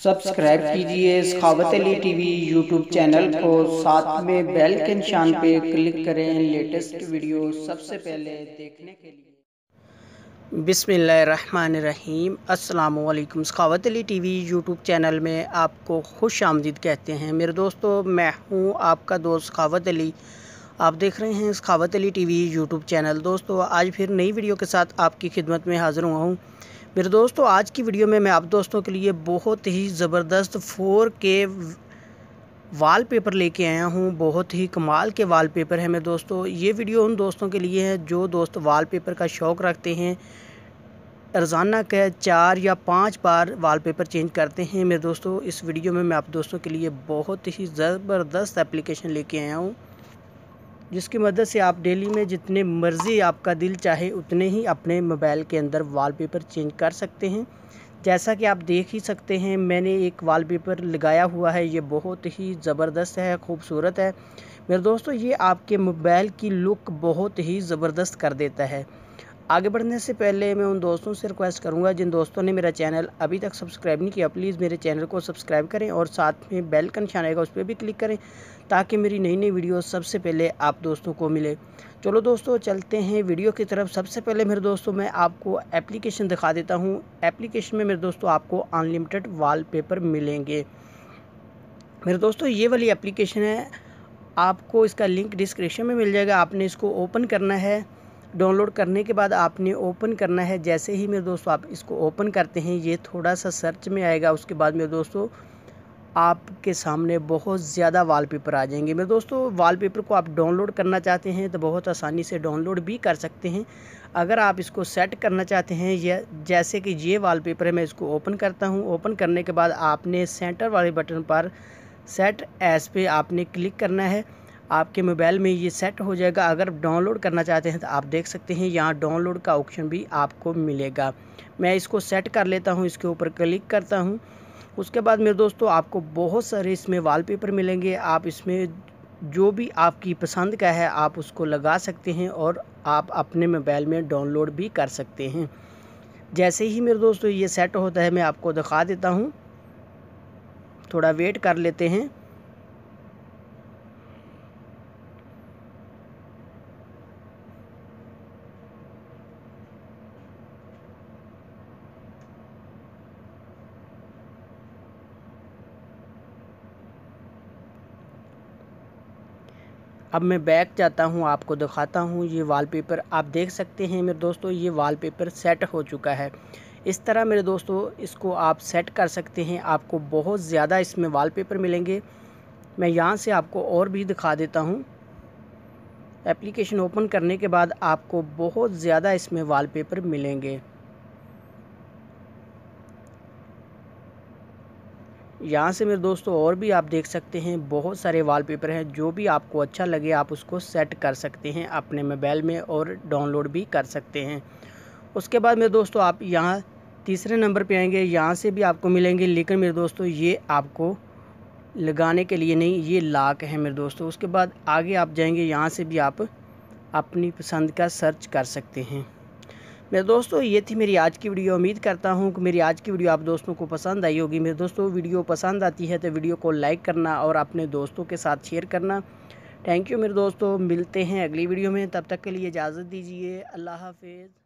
Subscribe कीजिए सखावत Ali TV YouTube channel को, साथ में बेल के निशान पे क्लिक करें लेटेस्ट वीडियो सबसे पहले देखने के लिए। बिस्मिल्लाहिर्रहमानिर्रहीम। अस्सलाम वालेकुम। सखावत अली टीवी यूट्यूब चैनल में आपको खुश आमदीद कहते हैं। मेरे दोस्तों, मैं हूँ आपका दोस्त सखावत अली। आप देख रहे हैं सखावत अली टीवी यूट्यूब चैनल। दोस्तों, आज फिर नई वीडियो के साथ आपकी खिदमत में हाज़िर हुआ हूँ। मेरे दोस्तों, आज की वीडियो में मैं आप दोस्तों के लिए बहुत ही ज़बरदस्त 4K वॉलपेपर लेके आया हूँ। बहुत ही कमाल के वॉलपेपर है मेरे दोस्तों। ये वीडियो उन दोस्तों के लिए है जो दोस्त वॉलपेपर का शौक़ रखते हैं, रोज़ाना के 4 या 5 बार वॉलपेपर चेंज करते हैं। मेरे दोस्तों, इस वीडियो में मैं आप दोस्तों के लिए बहुत ही ज़बरदस्त एप्लीकेशन लेके आया हूँ, जिसकी मदद से आप डेली में जितने मर्ज़ी आपका दिल चाहे उतने ही अपने मोबाइल के अंदर वॉलपेपर चेंज कर सकते हैं। जैसा कि आप देख ही सकते हैं, मैंने एक वॉलपेपर लगाया हुआ है। ये बहुत ही ज़बरदस्त है, खूबसूरत है मेरे दोस्तों। ये आपके मोबाइल की लुक बहुत ही ज़बरदस्त कर देता है। आगे बढ़ने से पहले मैं उन दोस्तों से रिक्वेस्ट करूंगा जिन दोस्तों ने मेरा चैनल अभी तक सब्सक्राइब नहीं किया, प्लीज़ मेरे चैनल को सब्सक्राइब करें और साथ में बेल का निशान आएगा, उस पर भी क्लिक करें ताकि मेरी नई नई वीडियो सबसे पहले आप दोस्तों को मिले। चलो दोस्तों, चलते हैं वीडियो की तरफ। सबसे पहले मेरे दोस्तों, मैं आपको एप्लीकेशन दिखा देता हूँ। एप्लीकेशन में मेरे दोस्तों आपको अनलिमिटेड वॉलपेपर मिलेंगे। मेरे दोस्तों, ये वाली एप्लीकेशन है, आपको इसका लिंक डिस्क्रिप्शन में मिल जाएगा। आपने इसको ओपन करना है। डाउनलोड करने के बाद आपने ओपन करना है। जैसे ही मेरे दोस्तों आप इसको ओपन करते हैं, ये थोड़ा सा सर्च में आएगा। उसके बाद मेरे दोस्तों आपके सामने बहुत ज़्यादा वॉलपेपर आ जाएंगे। मेरे दोस्तों, वॉलपेपर को आप डाउनलोड करना चाहते हैं तो बहुत आसानी से डाउनलोड भी कर सकते हैं। अगर आप इसको सेट करना चाहते हैं, या जैसे कि ये वॉलपेपर है, मैं इसको ओपन करता हूँ। ओपन करने के बाद आपने सेंटर वाले बटन पर सेट एज़ पे आपने क्लिक करना है। आपके मोबाइल में ये सेट हो जाएगा। अगर डाउनलोड करना चाहते हैं तो आप देख सकते हैं यहाँ डाउनलोड का ऑप्शन भी आपको मिलेगा। मैं इसको सेट कर लेता हूँ, इसके ऊपर क्लिक करता हूँ। उसके बाद मेरे दोस्तों आपको बहुत सारे इसमें वॉलपेपर मिलेंगे। आप इसमें जो भी आपकी पसंद का है आप उसको लगा सकते हैं और आप अपने मोबाइल में डाउनलोड भी कर सकते हैं। जैसे ही मेरे दोस्तों ये सेट होता है, मैं आपको दिखा देता हूँ। थोड़ा वेट कर लेते हैं। अब मैं बैक जाता हूँ, आपको दिखाता हूँ। ये वॉलपेपर आप देख सकते हैं मेरे दोस्तों, ये वॉलपेपर सेट हो चुका है। इस तरह मेरे दोस्तों इसको आप सेट कर सकते हैं। आपको बहुत ज़्यादा इसमें वॉलपेपर मिलेंगे। मैं यहाँ से आपको और भी दिखा देता हूँ। एप्लीकेशन ओपन करने के बाद आपको बहुत ज़्यादा इसमें वॉलपेपर मिलेंगे। यहाँ से मेरे दोस्तों और भी आप देख सकते हैं, बहुत सारे वॉलपेपर हैं। जो भी आपको अच्छा लगे आप उसको सेट कर सकते हैं अपने मोबाइल में और डाउनलोड भी कर सकते हैं। उसके बाद मेरे दोस्तों आप यहाँ तीसरे नंबर पे आएंगे। यहाँ से भी आपको मिलेंगे, लेकिन मेरे दोस्तों ये आपको लगाने के लिए नहीं, ये लॉक है मेरे दोस्तों। उसके बाद आगे आप जाएंगे, यहाँ से भी आप अपनी पसंद का सर्च कर सकते हैं। मेरे दोस्तों, ये थी मेरी आज की वीडियो। उम्मीद करता हूँ कि मेरी आज की वीडियो आप दोस्तों को पसंद आई होगी। मेरे दोस्तों, वीडियो पसंद आती है तो वीडियो को लाइक करना और अपने दोस्तों के साथ शेयर करना। थैंक यू मेरे दोस्तों, मिलते हैं अगली वीडियो में। तब तक के लिए इजाज़त दीजिए। अल्लाह हाफिज़।